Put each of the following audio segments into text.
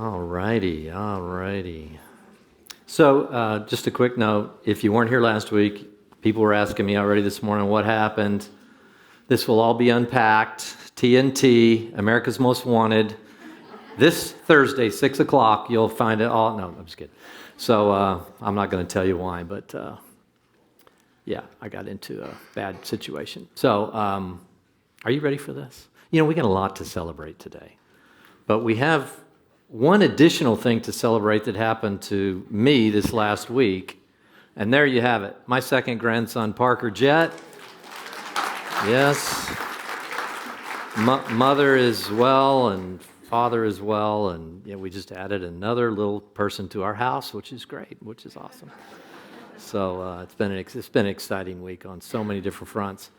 All righty. So, just a quick note, if you weren't here last week, people were asking me already this morning what happened. This will all be unpacked. TNT, America's Most Wanted. This Thursday, 6 o'clock, you'll find it all. No, I'm just kidding. So, I'm not going to tell you why, but yeah, I got into a bad situation. So, are you ready for this? You know, we got a lot to celebrate today, but we have one additional thing to celebrate that happened to me this last week, and there you have it. My second grandson, Parker Jett. Yes. Mother is well, and father is well, and yeah, we just added another little person to our house, which is great, which is awesome. So it's been an exciting week on so many different fronts.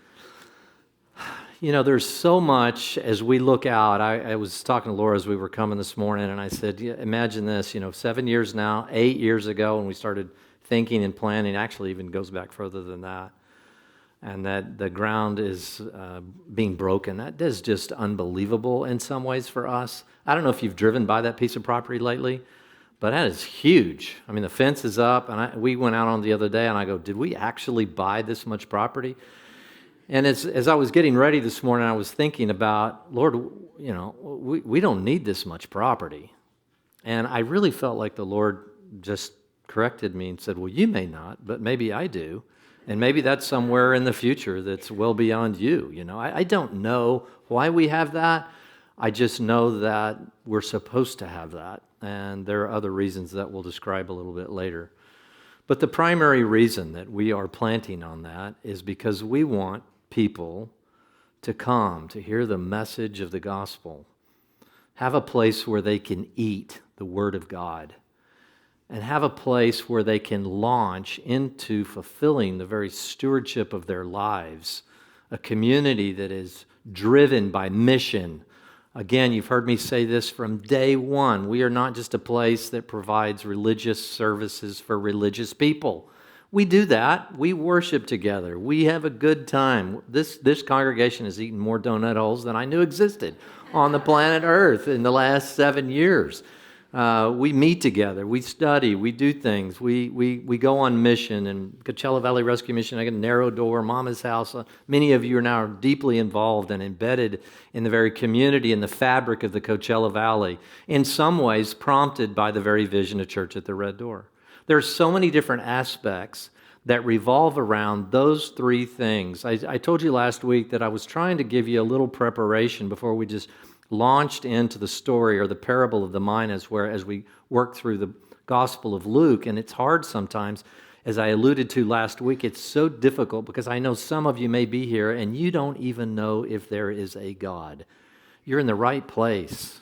You know, there's so much as we look out. I was talking to Laura as we were coming this morning, and I said, yeah, imagine this, 7 years now, 8 years ago when we started thinking and planning, actually even goes back further than that, and that the ground is being broken. That is just unbelievable in some ways for us. I don't know if you've driven by that piece of property lately, but that is huge. I mean, the fence is up, and we went out on the other day, and I go, did we actually buy this much property? And as I was getting ready this morning, I was thinking about, Lord, we don't need this much property. And I really felt like the Lord just corrected me and said, well, you may not, but maybe I do. And maybe that's somewhere in the future that's well beyond you. I don't know why we have that. I just know that we're supposed to have that. And there are other reasons that we'll describe a little bit later. But the primary reason that we are planting on that is because we want people to come to hear the message of the gospel, have a place where they can eat the Word of God, and have a place where they can launch into fulfilling the very stewardship of their lives, a community that is driven by mission. Again, you've heard me say this from day one. We are not just a place that provides religious services for religious people. We do that. We worship together. We have a good time. This congregation has eaten more donut holes than I knew existed on the planet Earth in the last 7 years. We meet together. We study. We do things. We go on mission. And Coachella Valley Rescue Mission, I got Narrow Door, Mama's House. Many of you are now deeply involved and embedded in the very community and the fabric of the Coachella Valley, in some ways prompted by the very vision of Church at the Red Door. There's so many different aspects that revolve around those three things. I told you last week that I was trying to give you a little preparation before we just launched into the story or the parable of the Minas, as we work through the Gospel of Luke. And it's hard sometimes, as I alluded to last week, it's so difficult because I know some of you may be here and you don't even know if there is a God. You're in the right place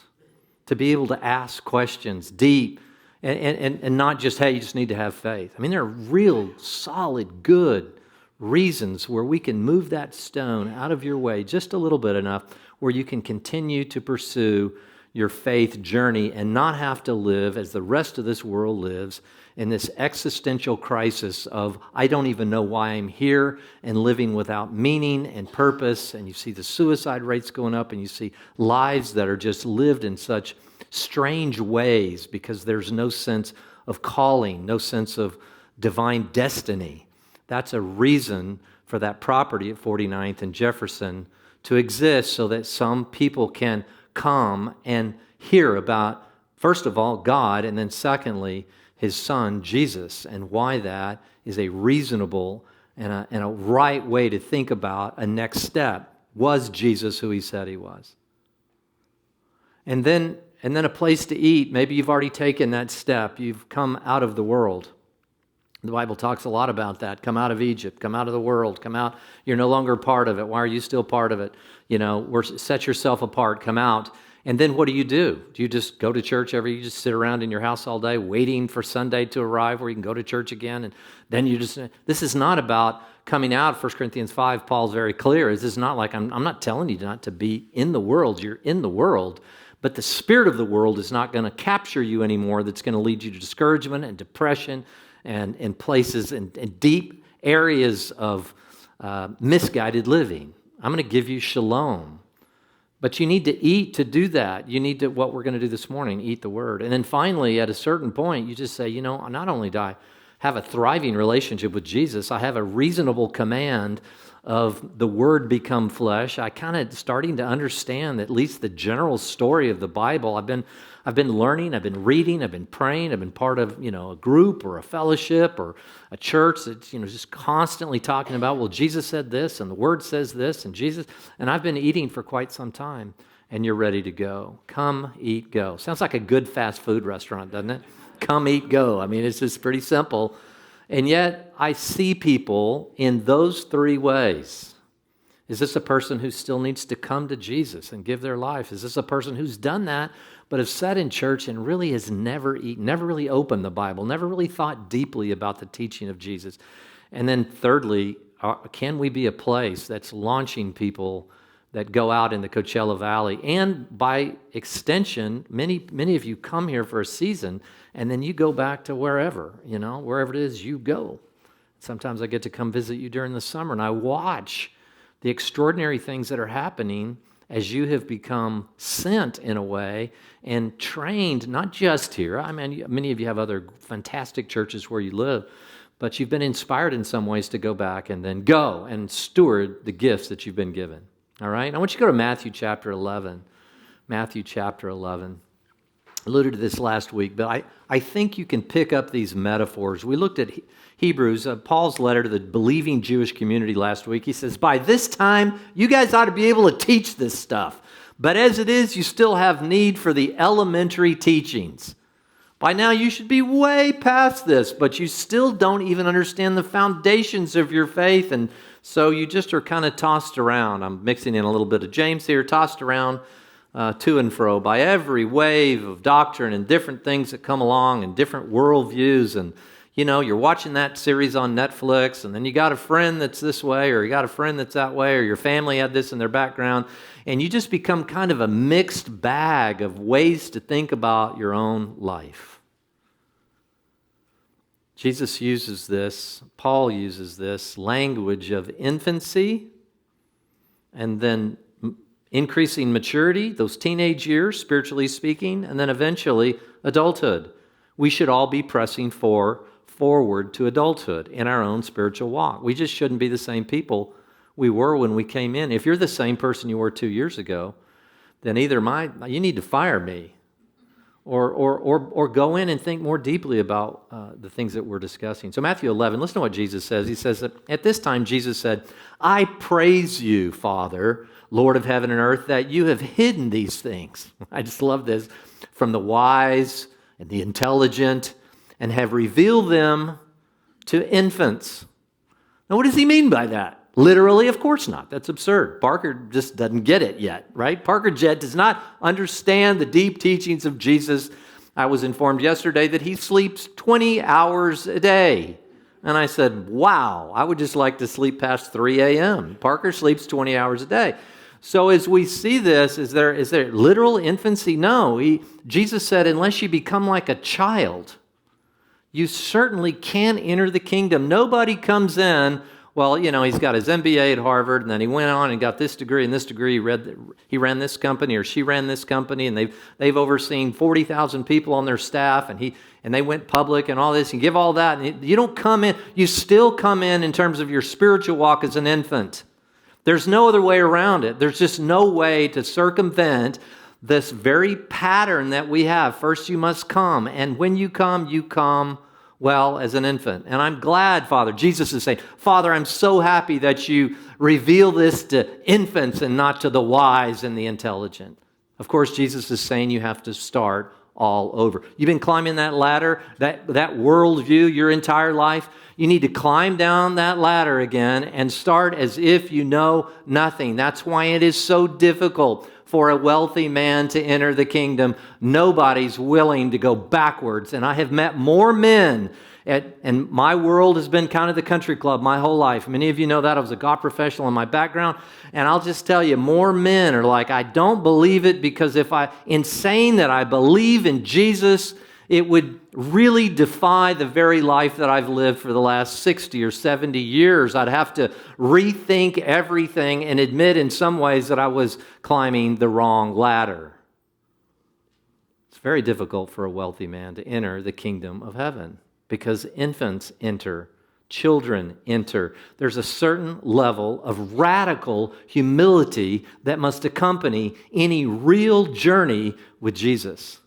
to be able to ask questions deep, and not just, hey, you just need to have faith. I mean, there are real, solid, good reasons where we can move that stone out of your way just a little bit enough where you can continue to pursue your faith journey and not have to live as the rest of this world lives in this existential crisis of, I don't even know why I'm here, and living without meaning and purpose. And you see the suicide rates going up, and you see lives that are just lived in such strange ways because there's no sense of calling, no sense of divine destiny. That's a reason for that property at 49th and Jefferson to exist, so that some people can come and hear about, first of all, God, and then secondly, His Son, Jesus, and why that is a reasonable and a right way to think about a next step. Was Jesus who He said He was? And then a place to eat. Maybe you've already taken that step. You've come out of the world. The Bible talks a lot about that. Come out of Egypt. Come out of the world. Come out. You're no longer part of it. Why are you still part of it? Set yourself apart. Come out. And then what do? Do you just go to church you just sit around in your house all day waiting for Sunday to arrive where you can go to church again? And then this is not about coming out. 1 Corinthians 5, Paul's very clear. This is not like, I'm not telling you not to be in the world. You're in the world. But the spirit of the world is not going to capture you anymore. That's going to lead you to discouragement and depression and places and deep areas of misguided living. I'm going to give you shalom, But you need to eat to do that. You need to, what we're going to do this morning, eat the Word. And then finally, at a certain point, you just say, not only do I have a thriving relationship with Jesus, I have a reasonable command of the Word become flesh. I kind of starting to understand at least the general story of the Bible. I've been learning, I've been reading, I've been praying, I've been part of, a group or a fellowship or a church that's, just constantly talking about, well, Jesus said this and the Word says this and I've been eating for quite some time, and you're ready to go. Come, eat, go. Sounds like a good fast food restaurant, doesn't it? Come, eat, go. I mean, it's just pretty simple. And yet, I see people in those three ways. Is this a person who still needs to come to Jesus and give their life? Is this a person who's done that, but has sat in church and really has never eaten, never really opened the Bible, never really thought deeply about the teaching of Jesus? And then thirdly, can we be a place that's launching people that go out in the Coachella Valley? And by extension, many of you come here for a season, and then you go back to wherever it is you go. Sometimes I get to come visit you during the summer, and I watch the extraordinary things that are happening as you have become sent in a way and trained, not just here. I mean, many of you have other fantastic churches where you live, but you've been inspired in some ways to go back and then go and steward the gifts that you've been given. All right? I want you to go to Matthew chapter 11. Matthew chapter 11. I alluded to this last week, but I think you can pick up these metaphors. We looked at Hebrews, Paul's letter to the believing Jewish community last week. He says, by this time, you guys ought to be able to teach this stuff. But as it is, you still have need for the elementary teachings. By now, you should be way past this, but you still don't even understand the foundations of your faith, and so you just are kind of tossed around. I'm mixing in a little bit of James here, tossed around to and fro by every wave of doctrine and different things that come along and different worldviews. And, you're watching that series on Netflix, and then you got a friend that's this way, or you got a friend that's that way, or your family had this in their background, and you just become kind of a mixed bag of ways to think about your own life. Jesus uses this, Paul uses this language of infancy and then increasing maturity, those teenage years, spiritually speaking, and then eventually adulthood. We should all be pressing forward to adulthood in our own spiritual walk. We just shouldn't be the same people we were when we came in. If you're the same person you were 2 years ago, then either you need to fire me, or go in and think more deeply about the things that we're discussing. So Matthew 11, listen to what Jesus says. He says that at this time Jesus said, I praise you, Father, Lord of heaven and earth, that you have hidden these things. I just love this. From the wise and the intelligent, and have revealed them to infants. Now, what does he mean by that? Literally, of course not. That's absurd. Parker just doesn't get it yet, right? Parker Jett does not understand the deep teachings of Jesus. I was informed yesterday that he sleeps 20 hours a day. And I said, wow, I would just like to sleep past 3 a.m. Parker sleeps 20 hours a day. So as we see this, is there literal infancy? No. Jesus said, unless you become like a child, you certainly can't enter the kingdom. Nobody comes in, well, he's got his MBA at Harvard, and then he went on and got this degree and this degree. He ran this company, or she ran this company, and they've overseen 40,000 people on their staff, and they went public and all this, and give all that. And you don't come in, you still come in terms of your spiritual walk as an infant. There's no other way around it. There's just no way to circumvent this very pattern that we have. First you must come, and when you come, well, as an infant. And I'm glad, Father, Jesus is saying, Father, I'm so happy that you reveal this to infants and not to the wise and the intelligent. Of course, Jesus is saying you have to start all over. You've been climbing that ladder, that worldview your entire life. You need to climb down that ladder again and start as if you know nothing. That's why it is so difficult for a wealthy man to enter the kingdom. Nobody's willing to go backwards. And I have met more men, and my world has been kind of the country club my whole life. Many of you know that. I was a golf professional in my background. And I'll just tell you, more men are like, I don't believe it, because in saying that I believe in Jesus It would really defy the very life that I've lived for the last 60 or 70 years. I'd have to rethink everything and admit in some ways that I was climbing the wrong ladder. It's very difficult for a wealthy man to enter the kingdom of heaven because infants enter, children enter. There's a certain level of radical humility that must accompany any real journey with Jesus.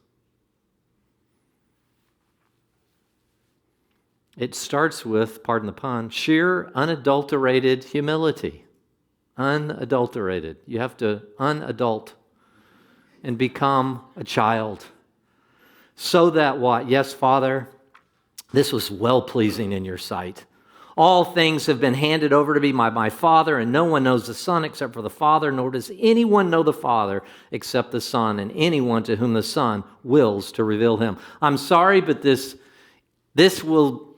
It starts with, pardon the pun, sheer unadulterated humility. Unadulterated. You have to unadult and become a child. So that what? Yes, Father, this was well-pleasing in your sight. All things have been handed over to me by my Father, and no one knows the Son except for the Father, nor does anyone know the Father except the Son, and anyone to whom the Son wills to reveal him. I'm sorry, but this will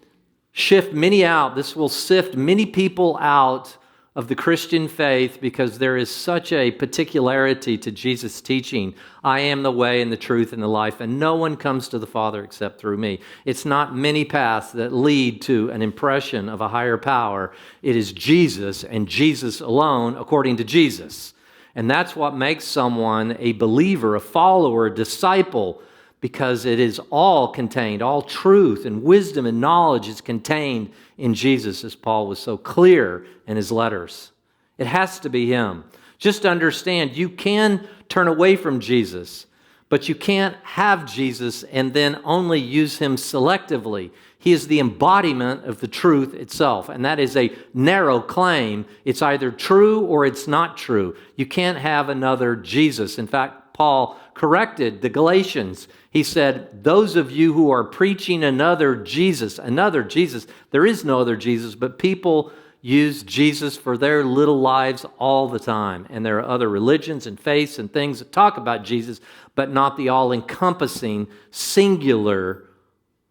shift many out. This will sift many people out of the Christian faith because there is such a particularity to Jesus' teaching. I am the way and the truth and the life, and no one comes to the Father except through me. It's not many paths that lead to an impression of a higher power. It is Jesus and Jesus alone according to Jesus. And that's what makes someone a believer, a follower, a disciple, because it is all contained, all truth and wisdom and knowledge is contained in Jesus, as Paul was so clear in his letters. It has to be him. Just understand, you can turn away from Jesus, but you can't have Jesus and then only use him selectively. He is the embodiment of the truth itself, and that is a narrow claim. It's either true or it's not true. You can't have another Jesus. In fact, Paul corrected the Galatians. He said, those of you who are preaching another Jesus, there is no other Jesus, but people use Jesus for their little lives all the time. And there are other religions and faiths and things that talk about Jesus, but not the all-encompassing, singular,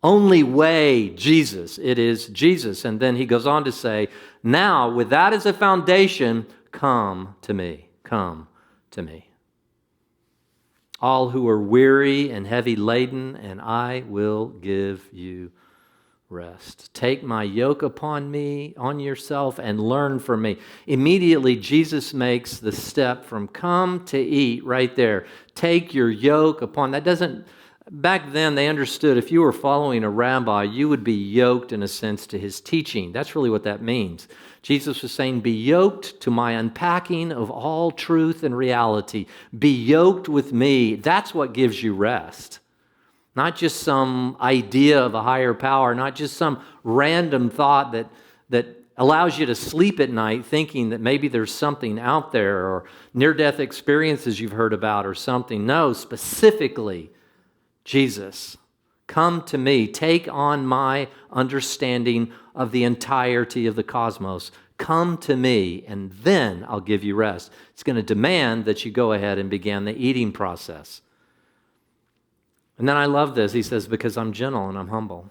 only way Jesus. It is Jesus. And then he goes on to say, now with that as a foundation, come to me, come to me. All who are weary and heavy laden, and I will give you rest. Take my yoke upon me, on yourself, and learn from me. Immediately, Jesus makes the step from come to eat right there. Take your yoke upon. That doesn't, back then they understood if you were following a rabbi, you would be yoked in a sense to his teaching. That's really what that means. Jesus was saying, be yoked to my unpacking of all truth and reality. Be yoked with me. That's what gives you rest. Not just some idea of a higher power, not just some random thought that allows you to sleep at night thinking that maybe there's something out there or near-death experiences you've heard about or something. No, specifically, Jesus. Come to me. Take on my understanding of the entirety of the cosmos. Come to me, and then I'll give you rest. It's going to demand that you go ahead and begin the eating process. And then I love this. He says, because I'm gentle and I'm humble.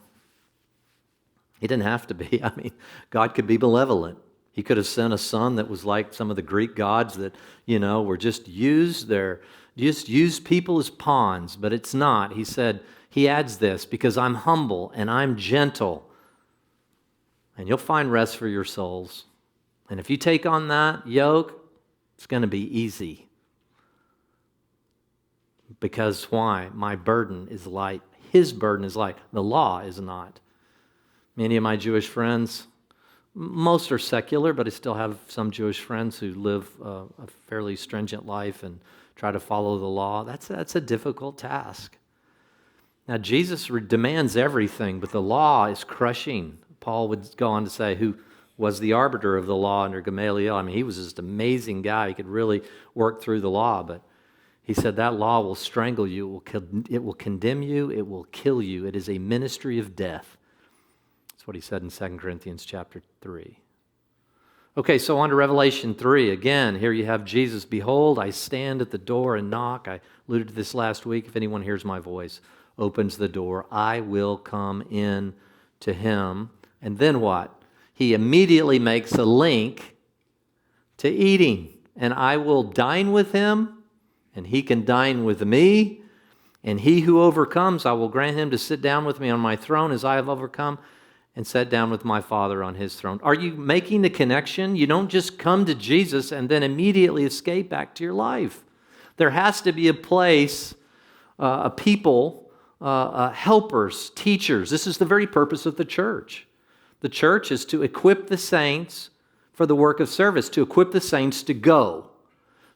He didn't have to be. I mean, God could be malevolent. He could have sent a son that was like some of the Greek gods that, were just used people as pawns, but it's not. He said, he adds this, because I'm humble and I'm gentle, and you'll find rest for your souls. And if you take on that yoke, it's going to be easy. Because why? My burden is light. His burden is light. The law is not. Many of my Jewish friends, most are secular, but I still have some Jewish friends who live a fairly stringent life and try to follow the law. That's a difficult task. Now, Jesus demands everything, but the law is crushing. Paul would go on to say, who was the arbiter of the law under Gamaliel. I mean, he was just an amazing guy. He could really work through the law, but he said that law will strangle you. It will condemn you. It will kill you. It is a ministry of death. That's what he said in 2 Corinthians chapter 3. Okay, so on to Revelation 3. Again, here you have Jesus. Behold, I stand at the door and knock. I alluded to this last week. If anyone hears my voice, opens the door, I will come in to him. And then what? He immediately makes a link to eating. And I will dine with him, and he can dine with me. And he who overcomes, I will grant him to sit down with me on my throne as I have overcome and sat down with my Father on his throne. Are you making the connection? You don't just come to Jesus and then immediately escape back to your life. There has to be a place, a people, helpers, teachers. This is the very purpose of the church. The church is to equip the saints for the work of service, to equip the saints to go.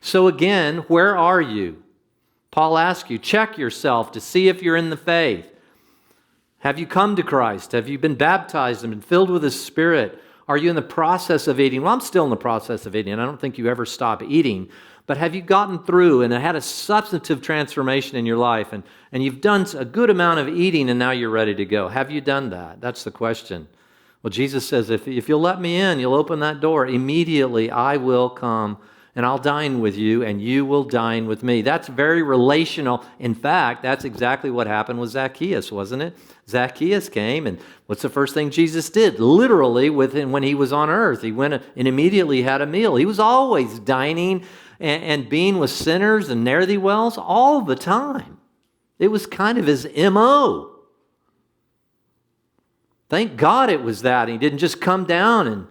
So again, where are you? Paul asks you, check yourself to see if you're in the faith. Have you come to Christ? Have you been baptized and been filled with His Spirit? Are you in the process of eating? Well, I'm still in the process of eating, and I don't think you ever stop eating. But have you gotten through and had a substantive transformation in your life, and you've done a good amount of eating, and now you're ready to go? Have you done that? That's the question. Well, Jesus says, if you'll let me in, you'll open that door, immediately I will come and I'll dine with you, and you will dine with me. That's very relational. In fact, that's exactly what happened with Zacchaeus, wasn't it? Zacchaeus came, and what's the first thing Jesus did? Literally, when he was on earth, he went and immediately had a meal. He was always dining and being with sinners and ne'er-thee-wells all the time. It was kind of his M.O. Thank God it was that. He didn't just come down and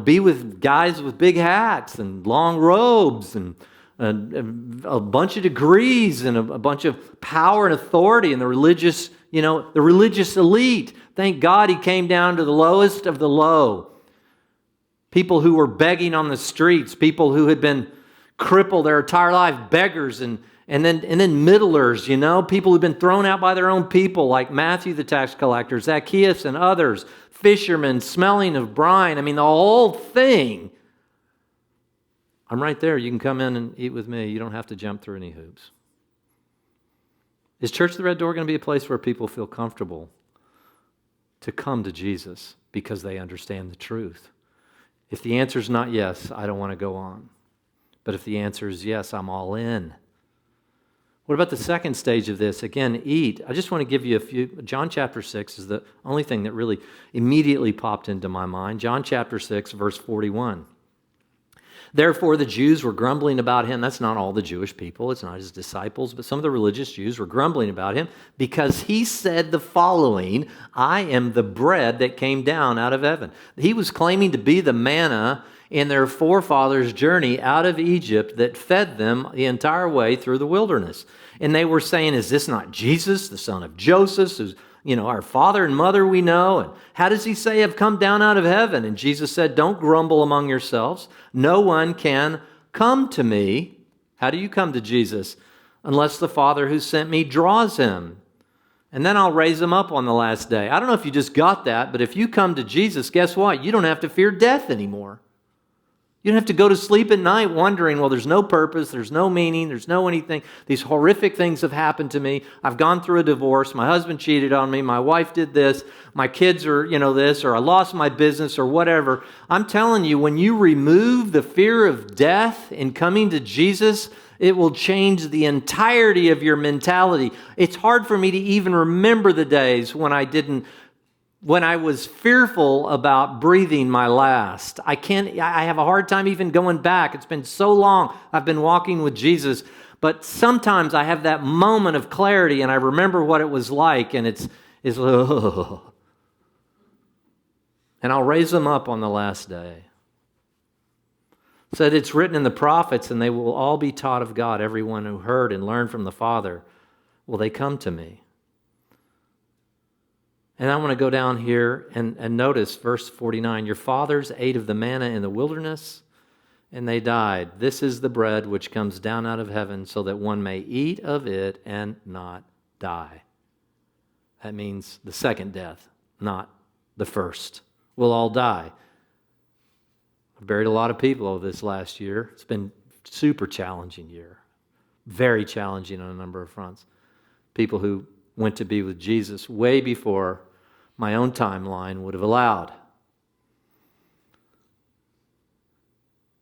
be with guys with big hats and long robes and a bunch of degrees and a bunch of power and authority and the religious elite. Thank God he came down to the lowest of the low. People who were begging on the streets, people who had been crippled their entire life, beggars and then middlers, people who've been thrown out by their own people, like Matthew the tax collector, Zacchaeus and others, fishermen smelling of brine. I mean, the whole thing. I'm right there. You can come in and eat with me. You don't have to jump through any hoops. Is Church of the Red Door going to be a place where people feel comfortable to come to Jesus because they understand the truth? If the answer is not yes, I don't want to go on. But if the answer is yes, I'm all in. What about the second stage of this? Again, eat. I just want to give you a few. John chapter 6 is the only thing that really immediately popped into my mind. John chapter 6, verse 41. Therefore, the Jews were grumbling about him. That's not all the Jewish people. It's not his disciples, but some of the religious Jews were grumbling about him because he said the following, I am the bread that came down out of heaven. He was claiming to be the manna in their forefathers' journey out of Egypt that fed them the entire way through the wilderness. And they were saying, is this not Jesus, the son of Joseph, who's our father and mother we know? And how does he say, I've come down out of heaven? And Jesus said, don't grumble among yourselves. No one can come to me. How do you come to Jesus? Unless the Father who sent me draws him. And then I'll raise him up on the last day. I don't know if you just got that, but if you come to Jesus, guess what? You don't have to fear death anymore. You don't have to go to sleep at night wondering, well, there's no purpose, there's no meaning, there's no anything. These horrific things have happened to me. I've gone through a divorce. My husband cheated on me. My wife did this. My kids are, this, or I lost my business or whatever. I'm telling you, when you remove the fear of death in coming to Jesus, it will change the entirety of your mentality. It's hard for me to even remember the days when I was fearful about breathing my last. I have a hard time even going back. It's been so long I've been walking with Jesus, but sometimes I have that moment of clarity and I remember what it was like, and it's and I'll raise them up on the last day. Said it's written in the prophets, and they will all be taught of God. Everyone who heard and learned from the Father, will they come to me? And I want to go down here and notice verse 49. Your fathers ate of the manna in the wilderness, and they died. This is the bread which comes down out of heaven, so that one may eat of it and not die. That means the second death, not the first. We'll all die. I buried a lot of people over this last year. It's been a super challenging year. Very challenging on a number of fronts. People who went to be with Jesus way before my own timeline would have allowed.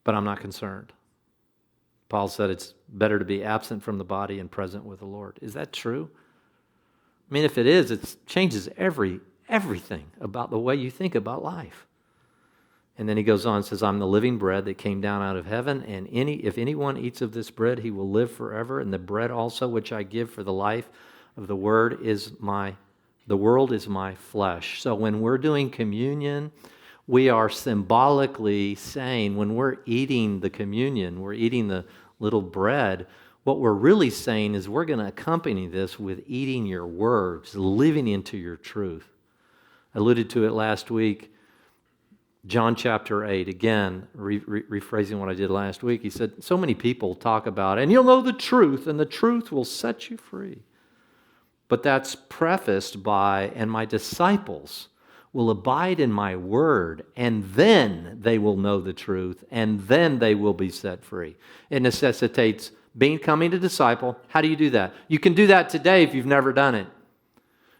But I'm not concerned. Paul said it's better to be absent from the body and present with the Lord. Is that true? I mean, if it is, it changes everything about the way you think about life. And then he goes on and says, I'm the living bread that came down out of heaven, and if anyone eats of this bread, he will live forever. And the bread also which I give for the life of the world is my flesh. So when we're doing communion, we are symbolically saying, when we're eating the communion, we're eating the little bread, what we're really saying is we're going to accompany this with eating your words, living into your truth. I alluded to it last week. John chapter 8, again, rephrasing what I did last week, he said, so many people talk about, and you'll know the truth, and the truth will set you free. But that's prefaced by, and my disciples will abide in my word, and then they will know the truth, and then they will be set free. It necessitates becoming a disciple. How do you do that? You can do that today if you've never done it.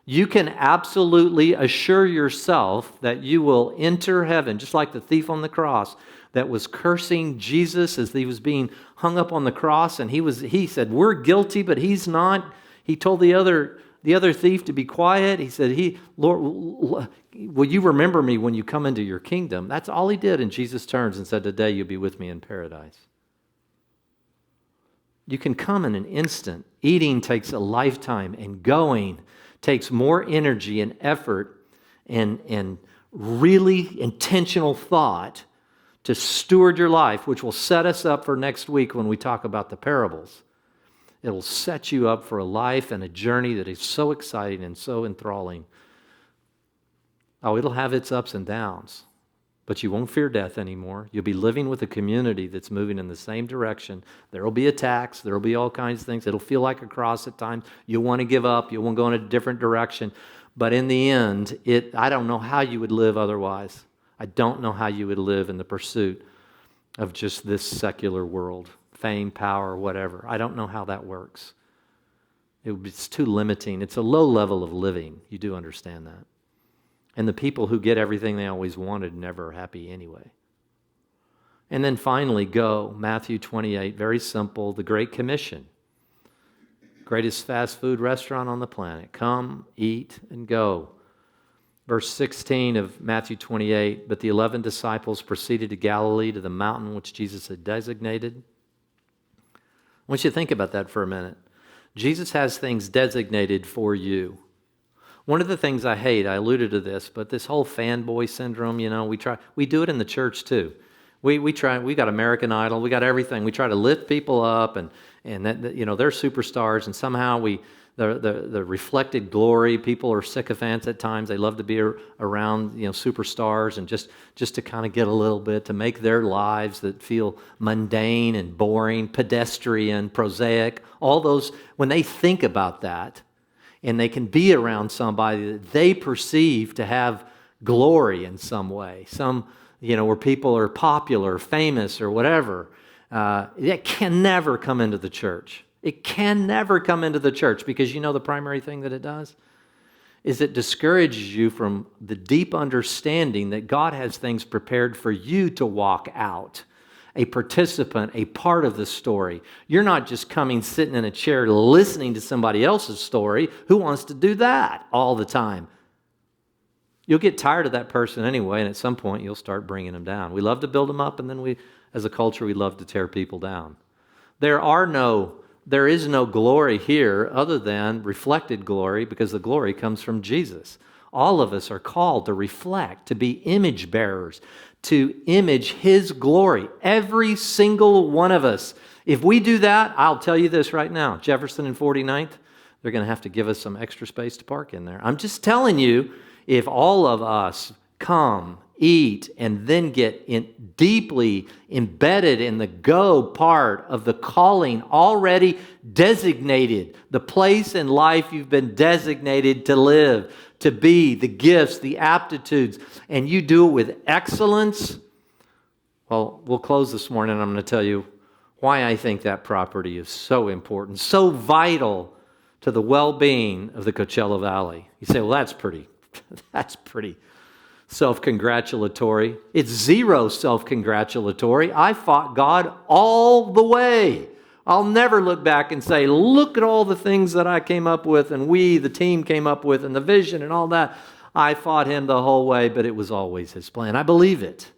You can absolutely assure yourself that you will enter heaven, just like the thief on the cross that was cursing Jesus as he was being hung up on the cross, and he said, we're guilty, but he's not. He told the other thief to be quiet. He said, Lord, will you remember me when you come into your kingdom? That's all he did, and Jesus turns and said, today you'll be with me in paradise. You can come in an instant. Eating takes a lifetime, and going takes more energy and effort and really intentional thought to steward your life, which will set us up for next week when we talk about the parables. It'll set you up for a life and a journey that is so exciting and so enthralling. Oh, it'll have its ups and downs, but you won't fear death anymore. You'll be living with a community that's moving in the same direction. There will be attacks. There will be all kinds of things. It'll feel like a cross at times. You'll want to give up. You'll want to go in a different direction. But in the end, I don't know how you would live otherwise. I don't know how you would live in the pursuit of just this secular world, fame, power, whatever. I don't know how that works. It's too limiting. It's a low level of living. You do understand that. And the people who get everything they always wanted never are happy anyway. And then finally, go. Matthew 28, very simple, the Great Commission. Greatest fast food restaurant on the planet. Come, eat, and go. Verse 16 of Matthew 28, but the 11 disciples proceeded to Galilee, to the mountain which Jesus had designated. I want you to think about that for a minute. Jesus has things designated for you. One of the things I hate, I alluded to this, but this whole fanboy syndrome, we do it in the church too. We got American Idol, we got everything. We try to lift people up and that, they're superstars, and somehow the reflected glory, people are sycophants at times. They love to be around, superstars, and just to kind of get a little bit, to make their lives that feel mundane and boring, pedestrian, prosaic, all those, when they think about that, and they can be around somebody that they perceive to have glory in some way, where people are popular, famous, or whatever, that can never come into the church. It can never come into the church, because the primary thing that it does is it discourages you from the deep understanding that God has things prepared for you to walk out. A participant, a part of the story. You're not just sitting in a chair listening to somebody else's story. Who wants to do that all the time? You'll get tired of that person anyway, and at some point you'll start bringing them down. We love to build them up, and then as a culture, we love to tear people down. There is no glory here other than reflected glory, because the glory comes from Jesus. All of us are called to reflect, to be image bearers, to image His glory. Every single one of us. If we do that, I'll tell you this right now, Jefferson and 49th, they're going to have to give us some extra space to park in there. I'm just telling you, if all of us come, eat, and then get deeply embedded in the go part of the calling already designated, the place in life you've been designated to live, to be, the gifts, the aptitudes, and you do it with excellence, well, we'll close this morning, and I'm going to tell you why I think that property is so important, so vital to the well-being of the Coachella Valley. You say, well, that's pretty self-congratulatory. It's zero self-congratulatory. I fought God all the way. I'll never look back and say, look at all the things that I came up with, and the team came up with, and the vision and all that. I fought Him the whole way, but it was always His plan. I believe it.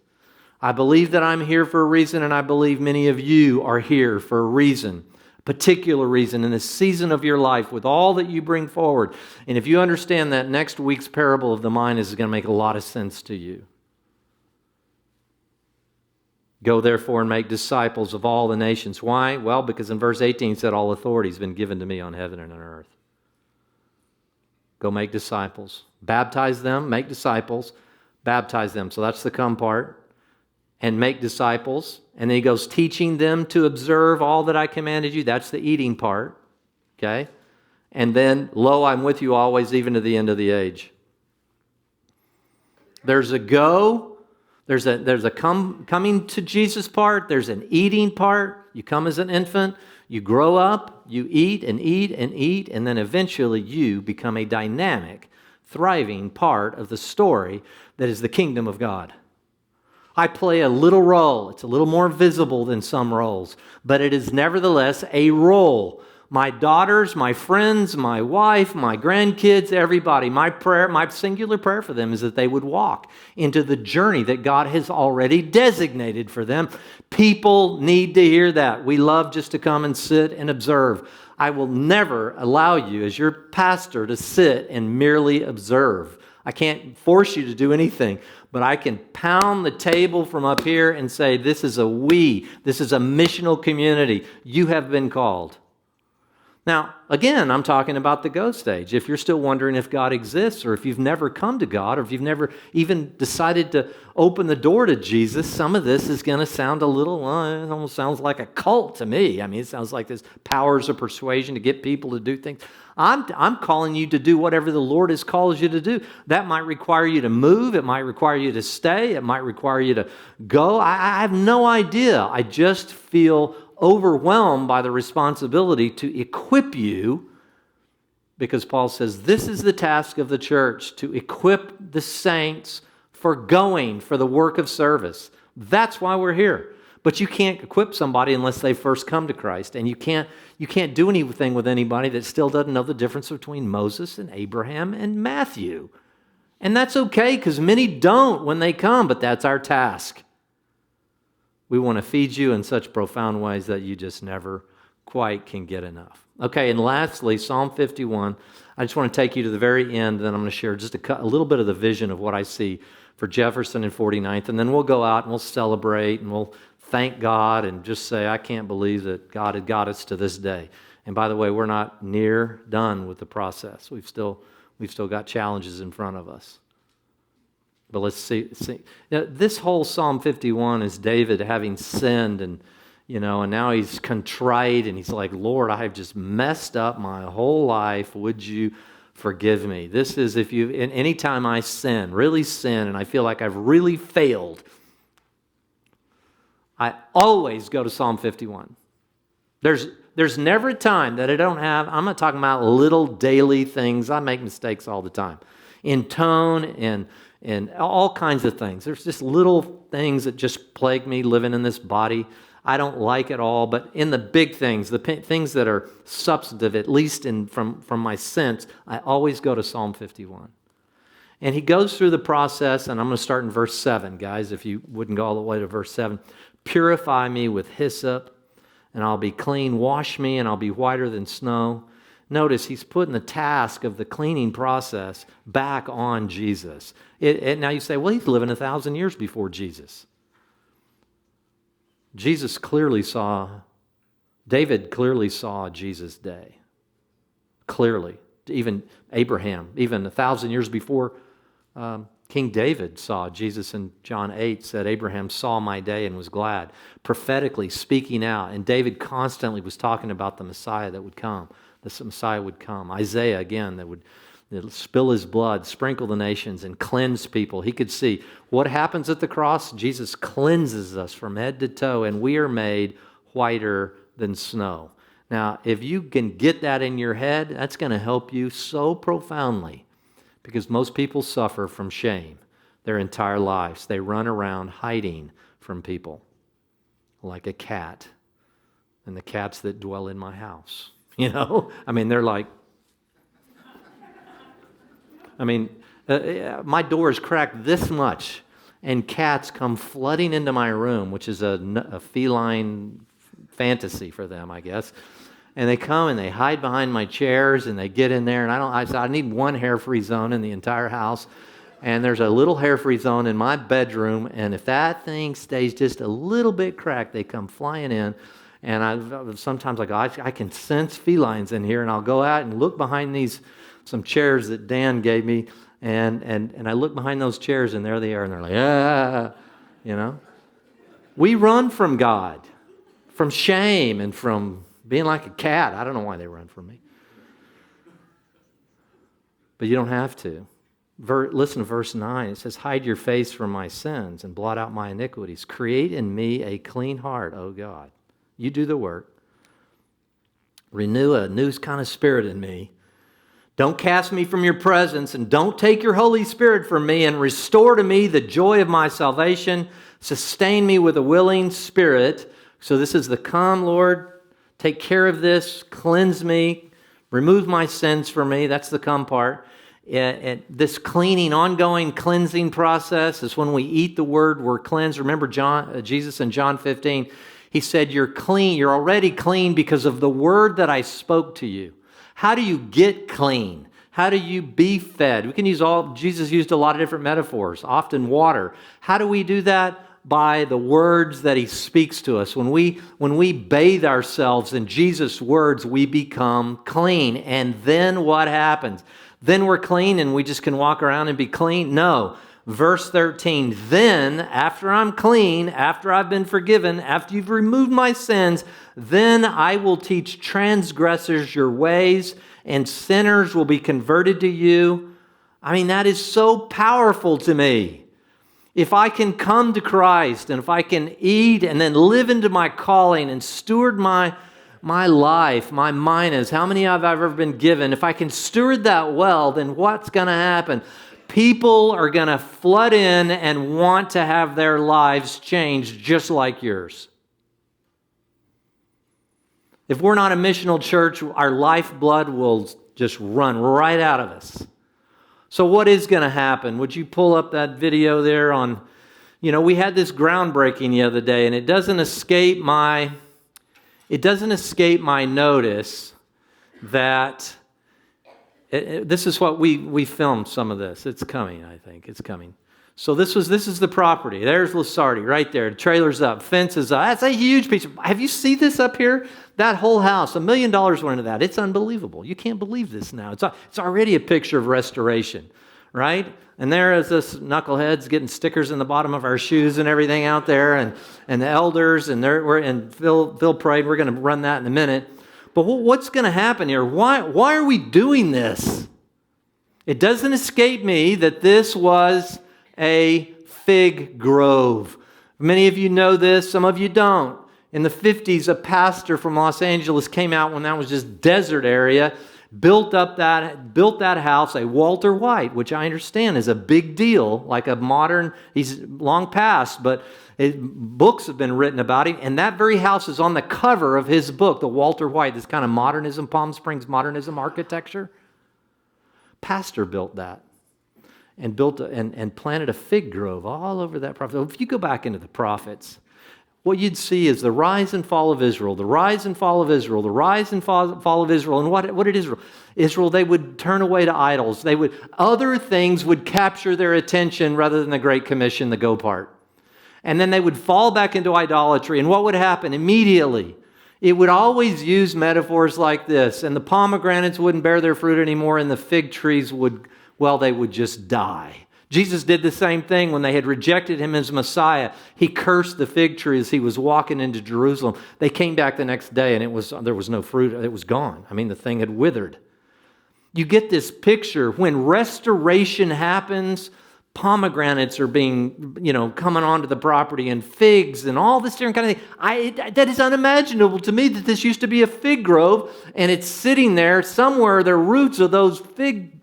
I believe that I'm here for a reason, and I believe many of you are here for a reason, a particular reason in this season of your life with all that you bring forward. And if you understand that, next week's parable of the minas is going to make a lot of sense to you. Go therefore and make disciples of all the nations. Why? Well, because in verse 18 it said, all authority has been given to me on heaven and on earth. Go make disciples. Baptize them, make disciples, baptize them. So that's the come part. And make disciples. And then he goes, teaching them to observe all that I commanded you. That's the eating part. Okay? And then, lo, I'm with you always, even to the end of the age. There's a go. There's a coming to Jesus part. There's an eating part. You come as an infant. You grow up. You eat and eat and eat. And then eventually you become a dynamic, thriving part of the story that is the kingdom of God. I play a little role. It's a little more visible than some roles, but it is nevertheless a role. My daughters, my friends, my wife, my grandkids, everybody, my singular prayer for them is that they would walk into the journey that God has already designated for them. People need to hear that. We love just to come and sit and observe. I will never allow you as your pastor to sit and merely observe. I can't force you to do anything, but I can pound the table from up here and say, this is a this is a missional community. You have been called. Now, again, I'm talking about the go stage. If you're still wondering if God exists, or if you've never come to God, or if you've never even decided to open the door to Jesus, some of this is going to sound a little, it almost sounds like a cult to me. I mean, it sounds like this powers of persuasion to get people to do things. I'm calling you to do whatever the Lord has called you to do. That might require you to move. It might require you to stay. It might require you to go. I have no idea. I just feel overwhelmed by the responsibility to equip you, because Paul says this is the task of the church, to equip the saints for going, for the work of service. That's why we're here. But you can't equip somebody unless they first come to Christ, and you can't do anything with anybody that still doesn't know the difference between Moses and Abraham and Matthew. And that's okay, because many don't when they come, but that's our task. We want to feed you in such profound ways that you just never quite can get enough. Okay, and lastly, Psalm 51. I just want to take you to the very end, then I'm going to share just a little bit of the vision of what I see for Jefferson and 49th, and then we'll go out and we'll celebrate and we'll thank God and just say, I can't believe that God had got us to this day. And by the way, we're not near done with the process. We've still got challenges in front of us. But let's see. Now, this whole Psalm 51 is David having sinned, and now he's contrite, and he's like, Lord, I have just messed up my whole life. Would you forgive me? This is any time I sin, really sin, and I feel like I've really failed, I always go to Psalm 51. There's never a time that I don't have. I'm not talking about little daily things. I make mistakes all the time, in tone and all kinds of things. There's just little things that just plague me living in this body. I don't like it all, but in the big things, the things that are substantive, at least from my sense, I always go to Psalm 51. And he goes through the process, and I'm going to start in verse 7, guys, if you wouldn't go all the way to verse 7. Purify me with hyssop, and I'll be clean. Wash me, and I'll be whiter than snow. Notice he's putting the task of the cleaning process back on Jesus. Now you say, well, he's living 1,000 years before Jesus. David clearly saw Jesus' day. Clearly. Even Abraham, even 1,000 years before King David saw Jesus in John 8, said, Abraham saw my day and was glad. Prophetically speaking out. And David constantly was talking about the Messiah that would come. The Messiah would come. Isaiah, again, that would spill his blood, sprinkle the nations, and cleanse people. He could see what happens at the cross. Jesus cleanses us from head to toe, and we are made whiter than snow. Now, if you can get that in your head, that's going to help you so profoundly, because most people suffer from shame their entire lives. They run around hiding from people like a cat, and the cats that dwell in my house. They're like, my door is cracked this much, and cats come flooding into my room, which is a feline fantasy for them, I guess. And they come and they hide behind my chairs and they get in there. And I need one hair-free zone in the entire house. And there's a little hair-free zone in my bedroom. And if that thing stays just a little bit cracked, they come flying in. And sometimes I go, I can sense felines in here. And I'll go out and look behind some chairs that Dan gave me. And I look behind those chairs and there they are. And they're like, ah, you know. We run from God, from shame and from being like a cat. I don't know why they run from me. But you don't have to. Listen to verse 9. It says, hide your face from my sins and blot out my iniquities. Create in me a clean heart, O God. You do the work. Renew a new kind of spirit in me. Don't cast me from your presence, and don't take your Holy Spirit from me, and restore to me the joy of my salvation. Sustain me with a willing spirit. So this is the come, Lord. Take care of this, cleanse me, remove my sins from me. That's the come part. This cleaning, ongoing cleansing process is when we eat the word, we're cleansed. Remember Jesus in John 15, he said, you're clean, you're already clean because of the word that I spoke to you. How do you get clean? How do you be fed? Jesus used a lot of different metaphors, often water. How do we do that? By the words that he speaks to us. When we bathe ourselves in Jesus' words, we become clean. And then what happens? Then we're clean and we just can walk around and be clean? No. Verse 13, then after I'm clean, after I've been forgiven, after you've removed my sins, then I will teach transgressors your ways and sinners will be converted to you. I mean, that is so powerful to me. If I can come to Christ and if I can eat and then live into my calling and steward my life, my Minas, how many I've ever been given, if I can steward that well, then what's going to happen? People are going to flood in and want to have their lives changed just like yours. If we're not a missional church, our lifeblood will just run right out of us. So what is going to happen? Would you pull up that video there on, we had this groundbreaking the other day, and it doesn't escape my notice that this is what we filmed some of this. It's coming, I think. It's coming. So this is the property. There's Lasardi right there. The trailer's up, fence is up. That's a huge piece. Have you seen this up here? That whole house, $1 million went into that. It's unbelievable. You can't believe this now. It's already a picture of restoration, right? And there is this knuckleheads getting stickers in the bottom of our shoes and everything out there, and the elders, and Phil prayed. We're going to run that in a minute. But what's going to happen here? Why are we doing this? It doesn't escape me that this was a fig grove. Many of you know this, some of you don't. In the 50s, a pastor from Los Angeles came out when that was just desert area, built that house, a Walter White, which I understand is a big deal, like a modern, he's long past, but books have been written about him, and that very house is on the cover of his book, the Walter White, this kind of modernism, Palm Springs modernism architecture. Pastor built that and and planted a fig grove all over that property. If you go back into the prophets, what you'd see is the rise and fall of Israel, the rise and fall of Israel, the rise and fall of Israel. And what did Israel? Israel, they would turn away to idols. Other things would capture their attention rather than the Great Commission, the go part. And then they would fall back into idolatry. And what would happen? Immediately, it would always use metaphors like this. And the pomegranates wouldn't bear their fruit anymore, and the fig trees they would just die. Jesus did the same thing when they had rejected him as Messiah. He cursed the fig tree as he was walking into Jerusalem. They came back the next day and there was no fruit. It was gone. I mean, the thing had withered. You get this picture. When restoration happens, pomegranates are being, coming onto the property, and figs and all this different kind of thing. That is unimaginable to me that this used to be a fig grove and it's sitting there somewhere. The roots of those fig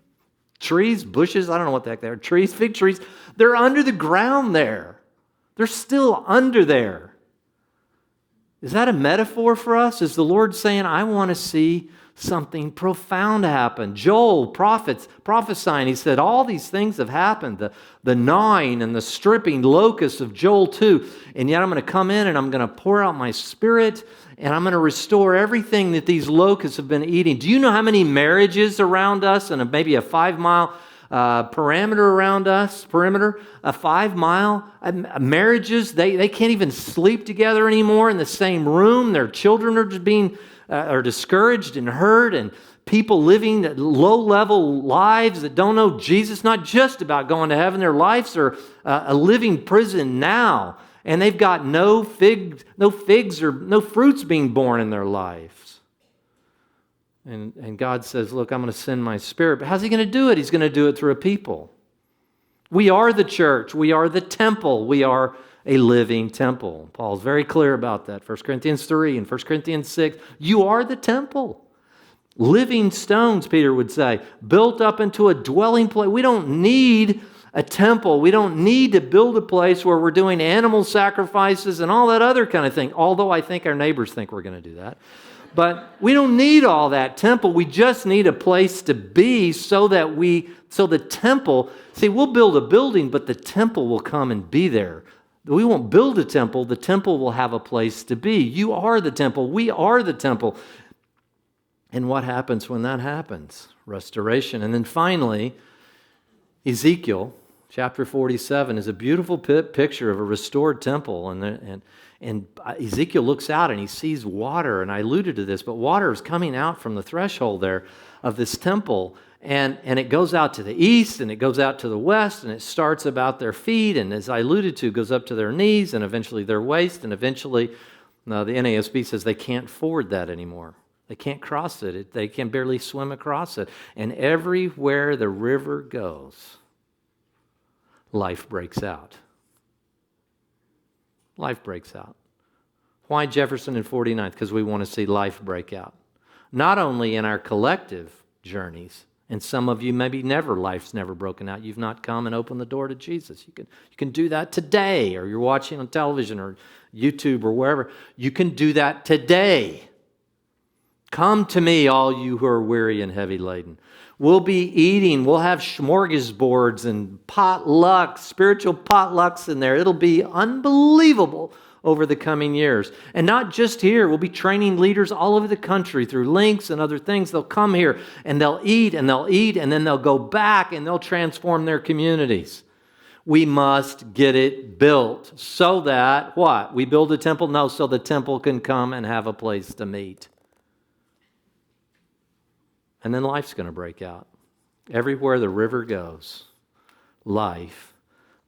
trees, bushes, I don't know what the heck they are, trees, fig trees, they're under the ground there. They're still under there. Is that a metaphor for us? Is the Lord saying, I want to see something profound happened. Joel prophesying, he said, all these things have happened, the gnawing and the stripping locusts of Joel 2, and yet I'm going to come in and I'm going to pour out my Spirit, and I'm going to restore everything that these locusts have been eating. Do you know how many marriages around us and maybe a 5-mile perimeter around us, a 5-mile marriages, they can't even sleep together anymore in the same room. Their children are just being are discouraged and hurt, and people living low-level lives that don't know Jesus, not just about going to heaven. Their lives are a living prison now, and they've got no figs or no fruits being born in their lives. And God says, look, I'm going to send my Spirit. But how's he going to do it? He's going to do it through a people. We are the church. We are the temple. We are a living temple. Paul's very clear about that. 1 Corinthians 3 and 1 Corinthians 6. You are the temple. Living stones, Peter would say, built up into a dwelling place. We don't need a temple. We don't need to build a place where we're doing animal sacrifices and all that other kind of thing, although I think our neighbors think we're going to do that. But we don't need all that temple. We just need a place to be so the temple, see, we'll build a building, but the temple will come and be there. We won't build a temple. The temple will have a place to be. You are the temple. We are the temple. And what happens when that happens? Restoration. And then finally, Ezekiel chapter 47 is a beautiful picture of a restored temple. And Ezekiel looks out and he sees water, and I alluded to this, but water is coming out from the threshold there of this temple, and it goes out to the east, and it goes out to the west, and it starts about their feet, and as I alluded to, goes up to their knees, and eventually their waist, and eventually, the NASB says they can't ford that anymore. They can't cross it. They can barely swim across it. And everywhere the river goes, life breaks out. Life breaks out. Why Jefferson and 49th? Because we want to see life break out. Not only in our collective journeys, and some of you maybe life's never broken out. You've not come and opened the door to Jesus. You can do that today, or you're watching on television or YouTube or wherever. You can do that today. Come to me, all you who are weary and heavy laden. We'll be eating. We'll have smorgasbords and potlucks, spiritual potlucks in there. It'll be unbelievable over the coming years. And not just here. We'll be training leaders all over the country through links and other things. They'll come here and they'll eat, and then they'll go back and they'll transform their communities. We must get it built so that, what? We build a temple? No, so the temple can come and have a place to meet. And then life's going to break out. Everywhere the river goes, life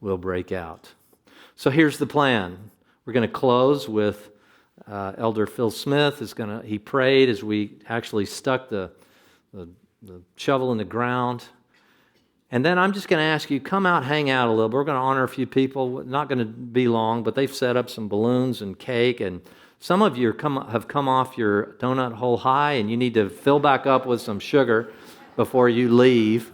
will break out. So here's the plan. We're going to close with Elder Phil Smith. He prayed as we actually stuck the shovel in the ground. And then I'm just going to ask you, come out, hang out a little bit. We're going to honor a few people. Not going to be long, but they've set up some balloons and cake, and some of you have come off your donut hole high, and you need to fill back up with some sugar before you leave.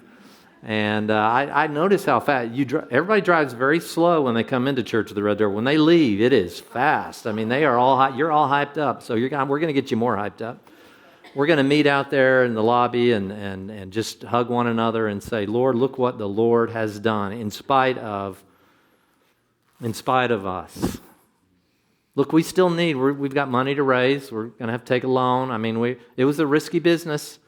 And I notice how fast everybody drives very slow when they come into Church of the Red Door. When they leave, it is fast. I mean, you're all hyped up. So we're going to get you more hyped up. We're going to meet out there in the lobby and just hug one another and say, Lord, look what the Lord has done in spite of us. Look, we still we've got money to raise. We're going to have to take a loan. I mean, it was a risky business.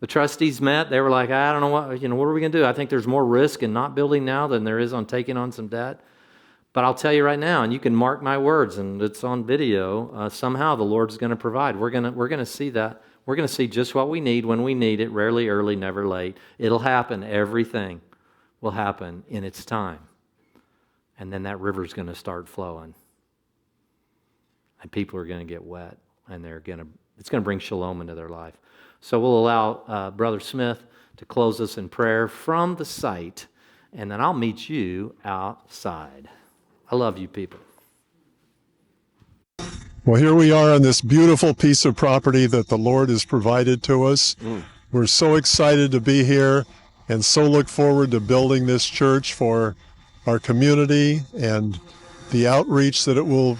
The trustees met. They were like, I don't know what are we going to do? I think there's more risk in not building now than there is on taking on some debt. But I'll tell you right now, and you can mark my words, and it's on video, somehow the Lord's going to provide. We're going to see that. We're going to see just what we need when we need it, rarely early, never late. It'll happen. Everything will happen in its time. And then that river's going to start flowing. And people are going to get wet, and it's going to bring shalom into their life. So we'll allow Brother Smith to close us in prayer from the site, and then I'll meet you outside. I love you people. Well, here we are on this beautiful piece of property that the Lord has provided to us. We're so excited to be here and so look forward to building this church for our community and the outreach that it will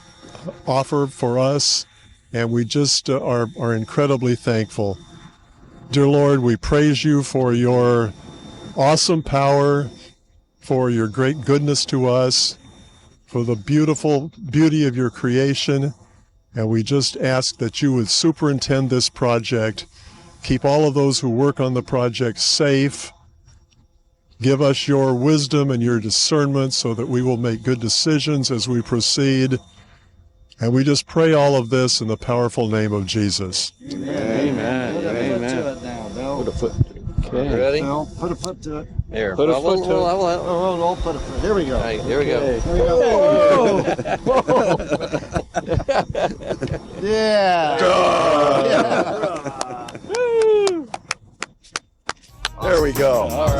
offer for us. And we just are incredibly thankful. Dear Lord, we praise you for your awesome power, for your great goodness to us, for the beautiful beauty of your creation. And we just ask that you would superintend this project, keep all of those who work on the project safe, give us your wisdom and your discernment so that we will make good decisions as we proceed. And we just pray all of this in the powerful name of Jesus. Amen. Put a foot to it now, Bill. Put a foot. Okay. Ready? Bill, put a foot to it. Here. Put a foot to it. Oh, put a foot. Here we go. All right, here we go. Here we go. Yeah. There we go. All